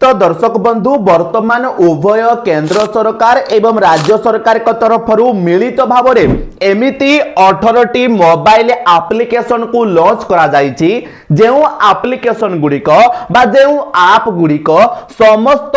तो दर्शक बंधु वर्तमान उभय केंद्र सरकार एवं राज्य सरकार तरफ मिलित भाव एमिति 18 मोबाइल एप्लिकेशन को लॉन्च करा जायछि जेउ एप्लिकेशन गुड़िक बा जेउ आप गुड़िक समस्त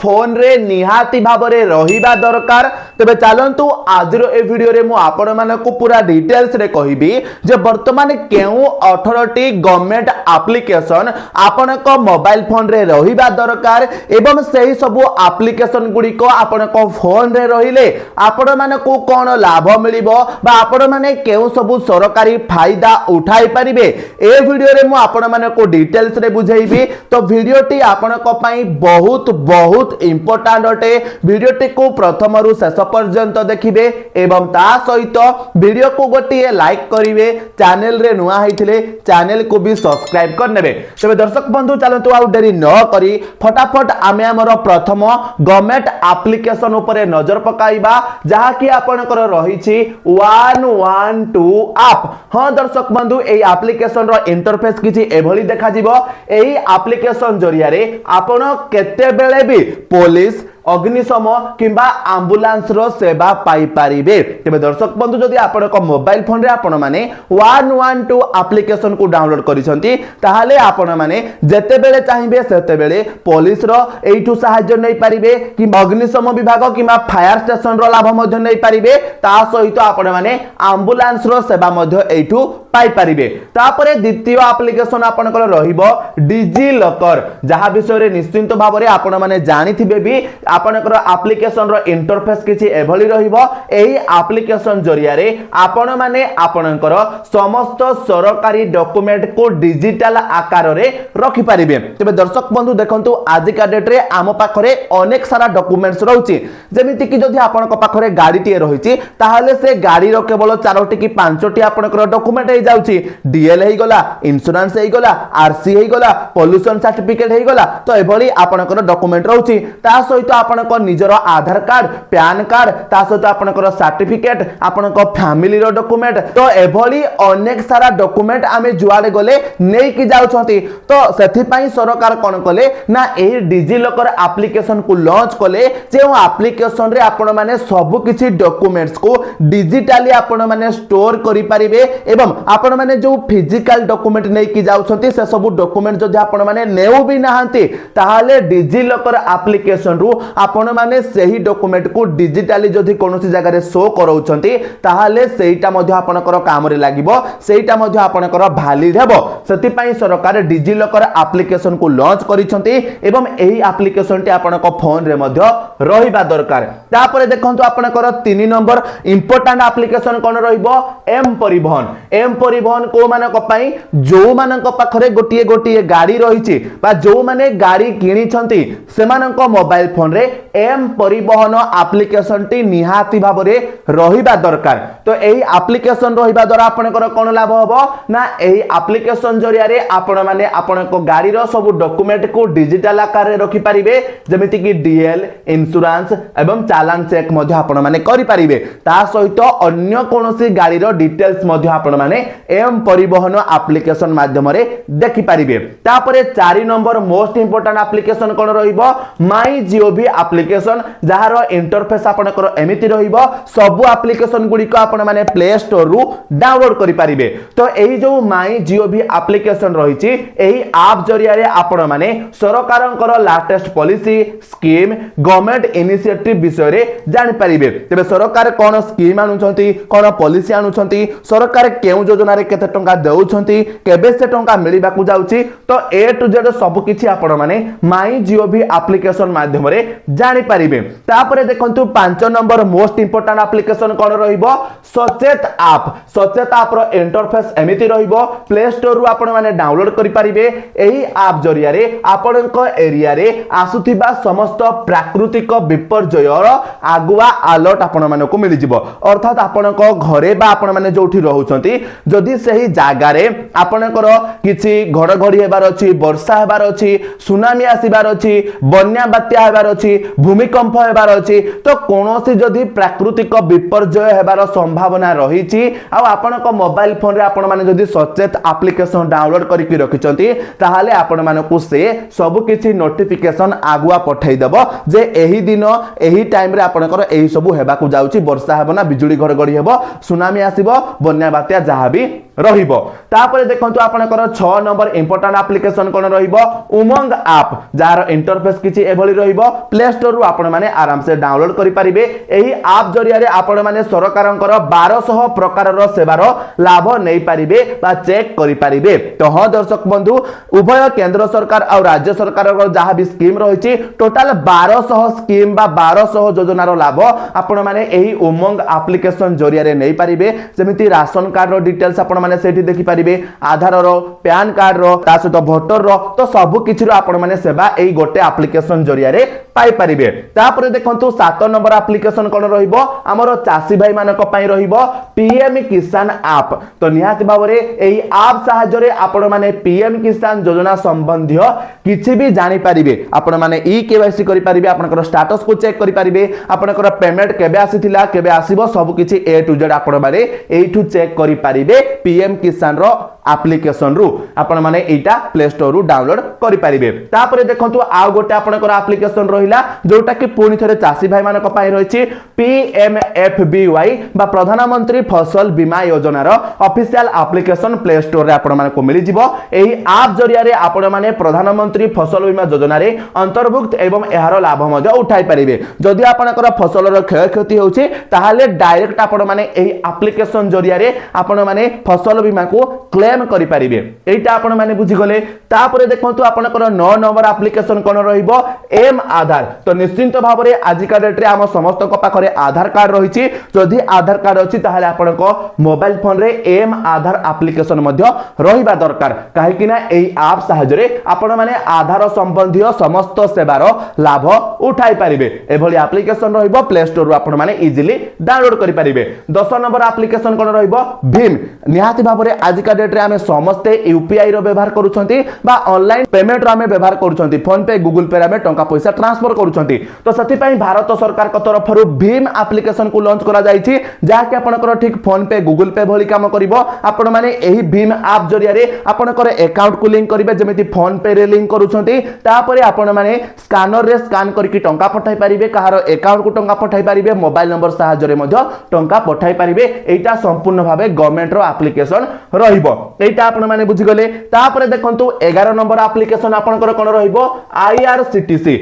फोन रे निहाती भाव रे रहिबा दरकार। तबे चलंतु आज ए वीडियो रे मु आपण मानकु पूरा डिटेल्स रे कहिबी जे वर्तमान केउ 18 गवर्नमेंट एप्लिकेशन आपनक मोबाइल फोन रे रहिबा दरकार एवं सही सब एप्लिकेशन गुड़िक आपनक फोन रे रहिले आपण मानकु कोन लाभ मिलिबो बा आपण माने केउ सब सरकारी फायदा उठाई परिबे ए वीडियो रे मु आपण मानकु डिटेल्स रे बुझाइबी। तो वीडियोटी आपनक पई बहुत बहुत इंपोर्टेंट अटे। वीडियोटी को प्रथम रु शेष पर्यंत देखिबे एवं ता सहित वीडियो को गोटिए लाइक करिवे, चैनल रे नुआ हैथिले चैनल को भी सब्सक्राइब कर नेबे। तबे दर्शक बंधु चलंतु आउ देरी न करी फटाफट आमे हमर प्रथम गवर्नमेंट एप्लिकेशन ऊपर नजर पकाइबा जहा कि आपनकर रहिछि 112 ऐप। हां दर्शक बंधु एई एप्लिकेशन रो इंटरफेस किछि एभली देखा जिवो। एई एप्लिकेशन जरिया रे आपण केते बेले भी पुलिस अग्निशम किंबा एम्बुलेंस रो सेवा पाई परिबे। तबे दर्शक बंधु जदि आपन को मोबाइल फोन रे आपण माने 112 एप्लिकेशन को डाउनलोड करिसंती ताहाले आपण माने जेते बेले चाहिबे सेते बेले पुलिस रो एइठु सहायता नै परिबे कि अग्निशम विभाग किंबा फायर स्टेशन रो लाभ मध्ये नै परिबे। ता सहित आपण माने एम्बुलेंस रो सेवा मध्ये एइठु पाई परिबे। तापरे द्वितीय एप्लिकेशन आपण को रहिबो डिजी लॉकर जहा विषय रे निश्चित भाव रे आपण माने जानिथिबे भी आपनकर एप्लिकेशन रो इंटरफेस किछि एभली रहिबो। एही एप्लिकेशन जरिया रे आपण माने आपनकर समस्त सरकारी डॉक्यूमेंट को डिजिटल आकार रे रखि परिबे। तबे दर्शक बंधु देखंतु आज का डेट रे आम पाखरे अनेक सारा डॉक्यूमेंट्स रहउछि जेमिति कि जदि आपनक पाखरे गाड़ी टिए रहिछि ताहाले से गाड़ी रो केवल 4टी कि 5टी आपनकर डॉक्यूमेंट हे जाउछि। डीएल हे गला, इंश्योरेंस हे गला, आरसी हे गला, पोल्यूशन सर्टिफिकेट हे गला। तो एभली आपनकर डॉक्यूमेंट रहउछि। ता सहित आपनक निजर आधार कार्ड, पैन कार्ड, ता सहित आपनकर सर्टिफिकेट, आपनक फैमिली रो डॉक्यूमेंट। तो एभली अनेक सारा डॉक्यूमेंट आमे जुआडे गले नै कि जाउछंती। तो सेथि पई सरकार कोन कले ना एही डिजी लॉकर एप्लिकेशन को लॉन्च कले जे एप्लिकेशन रे आपण माने सब किछि डॉक्यूमेंट्स को डिजिटली आपण माने स्टोर करि परिबे एवं आपण माने जो फिजिकल डॉक्यूमेंट नै कि जाउछंती से सब डॉक्यूमेंट जदि आपण माने नेउ भी नाहंती ताहाले डिजी लॉकर एप्लिकेशन रु आपण माने सही डॉक्यूमेंट को डिजिटली जदि कोनोसी जगह रे शो करौछंती ताहाले सेहीटा मध्ये आपनकर काम रे लागिबो, सेहीटा मध्ये आपनकर वैलिड हेबो। सेति पई सरकार डिजी लॉकर एप्लिकेशन को लॉन्च करिसंती एवं एही एप्लिकेशन टी आपनक फोन रे मध्ये रहिबा दरकार। तापरे देखंतु आपनकर 3 नंबर इंपोर्टेंट एप्लिकेशन कोन रहिबो एम परिवहन। एम परिवहन को मानक पई जो मानक पाखरे गोटिए गोटिए गाड़ी रहिछि बा जो माने गाड़ी किनिछंती सेमानक मोबाइल फोन रे एम परिवहन एप्लिकेशन टी निहाती भाव रे रहिबा दरकार। तो एही एप्लिकेशन रहिबा द्वारा आपनकर कोन लाभ होबो ना एही एप्लिकेशन जरिया रे आपण माने आपनक गाड़ी रो सब डॉक्यूमेंट को डिजिटल आकार रे रखि परिबे जेमिति कि डीएल, इंश्योरेंस एवं चालान चेक मध्ये आपण माने करि परिबे। ता सहित अन्य कोनोसी गाड़ी रो डिटेल्स मध्ये आपण माने एम परिवहन एप्लिकेशन माध्यम रे देखि परिबे। तापरे 4 नंबर मोस्ट इंपोर्टेंट एप्लिकेशन कोन रहिबो माई जीओवी एप्लिकेशन जहार इंटरफेस आपनकर एमिति रहिबो। सब एप्लिकेशन गुडी को आपण माने प्ले स्टोर रु डाउनलोड करि परिबे। तो एही जो माई जीओवी एप्लिकेशन रहिछि एही ऐप जरिया रे आपण माने सरकारंकर latest policy scheme government initiative विषय रे जानि परिबे। तबे सरकार कोन स्कीम आनुछंती, कोन पॉलिसी आनुछंती, सरकार केउ योजना रे केते टंका देउछंती, केबे से टंका मिलिबा को जाउची। तो ए टू जेड सब किछि आपण माने माई जीओवी एप्लिकेशन माध्यम रे जानि परिबे। तापरे देखंतु 5 नंबर मोस्ट इंपोर्टेंट एप्लिकेशन कोन रहिबो सचेत ऐप। सचेत ऐप रो इंटरफेस एमिति रहिबो। प्ले स्टोर रु आपण माने डाउनलोड करि परिबे। एही ऐप जरिया रे आपणक एरिया रे आसुथिबा समस्त प्राकृतिक विपर्ययर आगुआ अलर्ट आपण मानको मिलि जिवो। अर्थात आपणक घरे बा आपण माने जोठी रहउछंती जदि सही जागार आपणकर किसी घड़घड़ी हेबार अछि वर्षा हेबार अछि सुनामी आसीबार अछि बन्या बात्या हेबार अछि भूमिकंप हेबार अछि तो कोनोसी जदि प्राकृतिक विपर्यय हेबार संभावना रहिछि आ आपणक मोबाइल फोन रे आपण माने जदि सचेत एप्लिकेशन डाउनलोड करके रखिचंती ताहाले आपण मानकु से सब किछि नोटिफिकेशन आगुआ पठै देबो जे एही दिन एही टाइम रे आपणकर एही सब हेबाकु जाउछि वर्षा हेबो ना बिजुली घड़घड़ी हेबो सुनामी आसीबो बन्या बात्या जहा भी रहिबो तापर देखंतु आपणकर 6 नंबर इंपोर्टेंट एप्लिकेशन कोन रहिबो उमंग ऐप जार इंटरफेस किछि एभली रहिबो प्ले स्टोर रु आपण माने आराम से डाउनलोड करि परिबे एही ऐप जरिया रे आपण माने सरकारंकर 1200 प्रकार रो सेवार लाभ नै परिबे बा चेक करि परिबे तो ह दर्शक बंधु उभय केंद्र सरकार और राज्य सरकार रो जहा भी स्कीम रहिछि टोटल 1200 स्कीम बा 1200 योजनार लाभ आपण माने एही उमंग एप्लिकेशन जरिया रे नै परिबे जेमिति राशन कार्ड रो डिटेल्स आपण माने सेठी देखि परिबे आधार रो पैन कार्ड रो ता सहित वोटर रो तो सब किछि रो आपण माने सेवा एही गोटे एप्लिकेशन जरिया रे पाई परिबे तापर देखंतु 7 नंबर एप्लिकेशन कोन रहिबो हमरो चासी भाई मानक पई रहिबो पीएम किसान ऐप तो निहात बाबरे एही ऐप सहायता रे आपण माने पीएम किसान योजना संबंधी किछि भी जानि परिबे आपण माने ई केवाईसी करि परिबे आपनकर स्टेटस को चेक करि परिबे आपनकर पेमेंट केबे आसीथिला केबे आसीबो सब किछि ए टू जेड आपण माने एठु चेक करि परिबे पीएम किसान रो एप्लिकेशन रु आपण माने एटा प्ले स्टोर रु डाउनलोड करि परिबे तापर देखंतु आ गोटे आपनकर एप्लिकेशन रहिला जोटा कि पुनी थरे चासी भाई मानक पई रहिछि पीएमएफबीवाई बा प्रधानमंत्री फसल बीमा योजना रो ऑफिशियल एप्लिकेशन प्ले स्टोर रे आपण माने को मिलि जिवो एही ऐप जरिया रे आपण माने प्रधानमंत्री फसल बीमा योजना रे अंतर्भुक्त एवं एहार लाभ मध्ये उठाई परिबे जदि आपनकर फसल रो क्षय क्षति होछि ताहाले डायरेक्ट आपण माने एही एप्लिकेशन जरिया रे आपण माने फसल बीमा को क्लेम करि परिबे एटा आपण माने बुझि गले तापर देखंतु आपनकर 9 नंबर एप्लिकेशन कोन रहिबो एम आधार तो निश्चित भाव रे आज का डेट रे हम समस्त को पाखरे आधार कार्ड रहिछि जदि आधार कार्ड अछि ताहाले आपनको मोबाइल फोन रे एम आधार एप्लिकेशन मध्ये रहिबा दरकार काहे कि ना एही ऐप सहायता रे आपण माने आधार संबंधी समस्त सेवार लाभ उठाई परिबे एभली एप्लिकेशन रहिबो प्ले स्टोर रु आपण माने इजीली डाउनलोड करि परिबे 10 नंबर एप्लिकेशन कोन रहिबो भीम निहाती भाव रे आज का डेट रे हम समस्त यूपीआई रो व्यवहार करूछंती बा ऑनलाइन पेमेंट रो हम व्यवहार करूछंती फोन पे गूगल पे रे हम टंका पैसा ट्रांसफर करूछंती तो सति पई भारत सरकार को तरफ रु भीम एप्लिकेशन को लॉन्च करा जाईछि जा के आपनकर ठीक फोन पे गूगल पे भली काम करिवो आपण माने एही भीम ऐप जरिया रे आपनकर अकाउंट को लिंक करिवे जेमिति फोन पे रे लिंक करूछंती तापरे आपण माने स्कैनर रे स्कैन करके टंका पठाई परिबे कहार अकाउंट को टंका पठाई परिबे मोबाइल नंबर सहायता रे मध्ये टंका पठाई परिबे एटा संपूर्ण भाबे गवर्नमेंट रो एप्लिकेशन रहिबो एटा आपण माने बुझि गले तापरे देखंतु 11 नंबर एप्लिकेशन आपनकर कोन रहिबो आईआरसीटीसी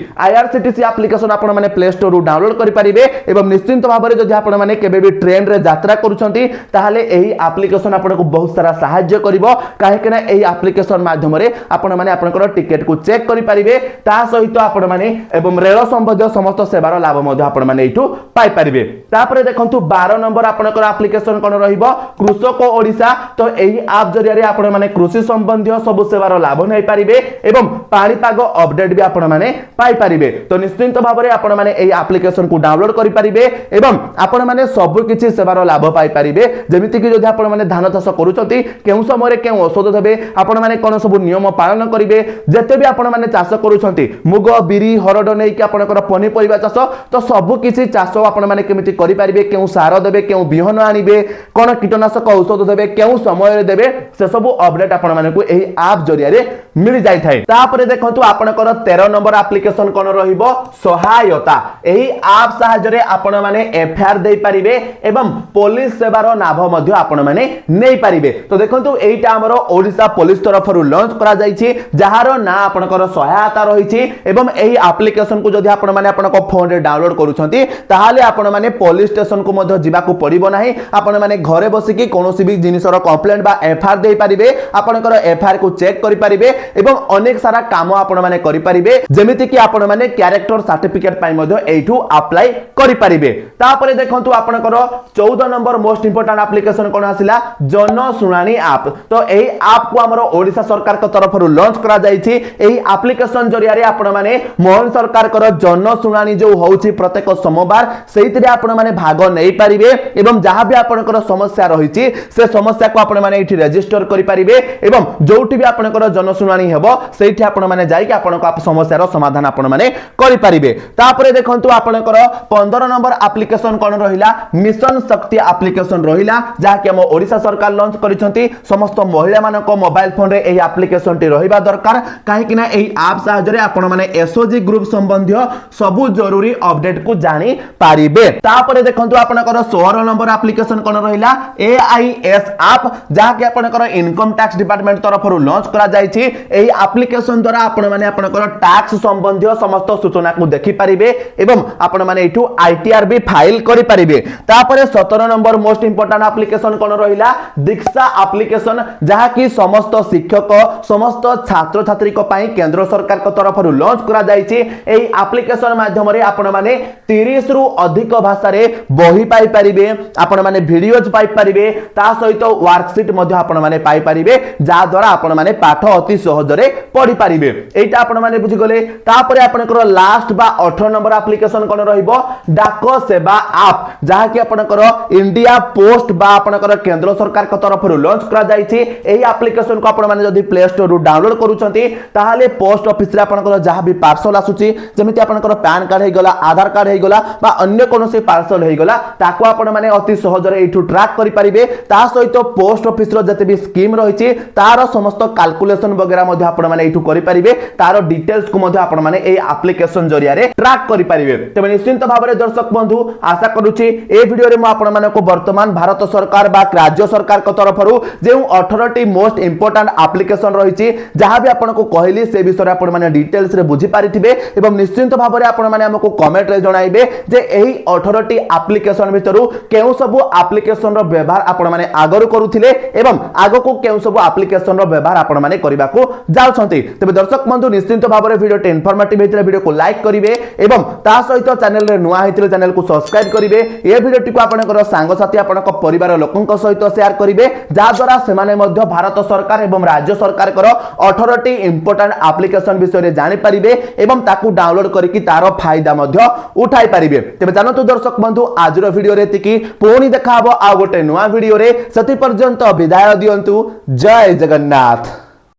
एप्लिकेशन आपण माने प्ले स्टोर रु डाउनलोड करि परिबे एवं निश्चित भाबरे जदि आपण माने केबे भी ट्रेन रे यात्रा करूछंती ताहाले एही एप्लिकेशन आपनको बहुत सारा सहायता करिवो काहे कि ना एही एप्लिकेशन माध्यम रे आपण माने आपनकर टिकट को चेक करि परिबे ता सहित आपण माने एवं रेल संबंधी समस्त सेवार लाभ मध्ये आपण माने एठु पाई परिबे तापरे देखंतु 12 नंबर आपनकर एप्लिकेशन कोन रहिबो कृषक ओडिसा तो एही ऐप जरिया रे आपण माने कृषि संबंधी सब सेवार लाभ नै परिबे एवं पाणीपाग अपडेट भी आपण माने पाई परिबे तो निश्चित भाव रे आपण माने एही एप्लिकेशन को डाउनलोड करि परिबे एवं आपण माने सब किछि सेवार लाभ पाई परिबे जेमिति कि जदि आपण माने धान चाष करूछंती केउ समय रे केउ औषध देबे आपण माने कोन सब नियम पालन करिवे जते भी आपण माने चाष करूछंती मुग बिरी हरड नै कि आपनकर पनी परिबा चाष तो सब किछि चाष आपण माने केमिति करि परिबे केउ सार देबे केउ बिहन आनिबे कोन कीटनाशक औषध देबे केउ समय रे देबे से सब अपडेट आपण माने को एही ऐप जरिया रे मिल जाय थाए तापरे देखंतु आपनकर 13 नंबर एप्लिकेशन कोन रहिबो सहायता एही ऐप सहायता रे आपण माने एफआईआर देई परिबे एवं पुलिस सेवार लाभ मध्ये आपण माने नै परिबे तो देखंतु एईटा हमरो ओडिसा पुलिस तरफ रु लॉन्च करा जायछि जहारो ना आपनकर सहायता रहिछि एवं एही एप्लिकेशन को जदि आपण माने आपनको फोन रे डाउनलोड करूछंती ताहाले आपण माने पुलिस स्टेशन को मध्ये जिबा को पड़िबो नाही आपण माने घरे बसिकी कोनोसी भी जिनिसर कंप्लेंट बा एफआईआर दे पारिबे आपनकर एफआईआर को चेक करि पारिबे एवं अनेक सारा काम आपण माने करि पारिबे जेमिति कि आपण माने कैरेक्टर सर्टिफिकेट पाई मध्य एठू अप्लाई करि पारिबे तापरे देखंतु आपनकर 14 नंबर मोस्ट इंपोर्टेंट एप्लीकेशन कोन आसिला जन सुनानी ऐप तो एही ऐप को हमर ओडिसा सरकार के तरफ लॉन्च करा जाईछि एही एप्लीकेशन जरिया रे आपण माने मोहन सरकार कर जन सुनानी जो होउछि प्रत्येक सोमवार सेहितरे आपण माने भाग नै पारिबे एवं जहां भी आपनकर समस्या रहिछि से समस्या को आपण माने एठी रजिस्टर करि पारिबे एवं जोठी भी आपनकर जन सुनानी हेबो सेठी आपण माने जाई कि आपनको समस्या रो समाधान आपण माने करि पारिबे तापरे देखंतु आपनकर 15 नंबर एप्लीकेशन कोन रहिला मिशन शक्ति एप्लीकेशन रहिला जहा कि हम ओडिसा सरकार लॉन्च करिसंती समस्त महिला मानको मोबाइल फोन रे एही एप्लीकेशन टी रहिबा दरकार काहे कि ना एही ऐप सहायता रे आपण माने एसओजी ग्रुप संबंधी सब जरूरी अपडेट को जानि पारिबे तापरे देखंतु आपनकर 16 नंबर एप्लीकेशन कोन रहिला एआईएस ऐप जहा कि आपनकर इनकम टैक्स डिपार्टमेंट तरफ लॉन्च करा जाईछि एही एप्लीकेशन द्वारा आपण माने आपनकर टैक्स संबंधी समस्त सूचना को देखि पारिबे एवं आपण माने एठू आईटीआर भी फाइल करि पारिबे तापरे 17 नंबर मोस्ट इंपोर्टेंट एप्लीकेशन कोन रहिला दीक्षा एप्लीकेशन जहा कि समस्त शिक्षक समस्त छात्र छात्री को पई केंद्र सरकार को तरफ लॉन्च करा जाईछि एही एप्लीकेशन माध्यम रे आपण माने 30 रु अधिक भाषा रे बही पाई पारिबे आपण माने वीडियोज पाई पारिबे ता सहित वर्कशीट मध्ये आपण माने पाई पारिबे जा द्वारा आपण माने पाठ अति सहज रे पढि पारिबे एटा आपण माने बुझि गले तापरे आपनकर लास्ट बा 18 नंबर एप्लीकेशन कोन रहिबो डाक सेवा ऐप जहा कि आपनकर इंडिया पोस्ट बा आपनकर केंद्र सरकार को तरफ लॉन्च करा जाईछि एही एप्लीकेशन को आपण माने जदी प्ले स्टोर रु डाउनलोड करूछंती ताहाले पोस्ट ऑफिस रे आपनकर जहा भी पार्सल आसुची जेमिति आपनकर पैन कार्ड हे गला आधार कार्ड हे गला बा अन्य कोनोसी पार्सल हे गला ताको आपण माने अति सहज रे एठू ट्रैक करि पारिबे ता सहित पोस्ट ऑफिस रो जते भी स्कीम रहिछि तार समस्त कैलकुलेशन वगैरह मध्ये आपण माने एठू करि पारिबे तार डिटेल्स को मध्ये आपण माने एही एप्लीकेशन जरिया रे ट्रैक करि पारिबे तबे निश्चित भाबरे दर्शक बंधु आशा करूछि ए वीडियो रे म आपण माने को वर्तमान भारत सरकार बा राज्य सरकार को तरफ रु जे 18 टी मोस्ट इंपोर्टेंट एप्लीकेशन रहिछि जहां भी आपण को कहली से विषय आपण माने डिटेल्स रे बुझी पारिथिबे एवं निश्चित भाबरे आपण माने हमको कमेंट रे जणाइबे जे एही 18 टी एप्लीकेशन भितरु केउ सब एप्लीकेशन रो व्यवहार आपण माने आगरु करूथिले एवं आगो को केउ सब एप्लीकेशन रो व्यवहार आपण माने करबा को जाउछंती तबे दर्शक बंधु निश्चित भाबरे वीडियो टे इन्फॉर्मेटिव हेतिले वीडियो को लाइक करिवे एवं ता सहित चैनल रे नुआ हेतिले चैनल को सब्सक्राइब करिवे ए वीडियो टी को आपनकर सांग साथी आपनक परिवार लोकन सहित शेयर करिवे जा द्वारा सेमाने मध्य भारत सरकार एवं राज्य सरकार कर 18 टी इंपोर्टेंट एप्लीकेशन विषय रे जानि परिबे एवं ताकू डाउनलोड करिकि तारो फायदा मध्य उठाई परिबे तबे जानतु दर्शक बंधु आज रो वीडियो रे तिकी पुणी देखाबो आ गोटे नुआ वीडियो रे सती पर्यंत विदाय दियंतु जय जगन्नाथ।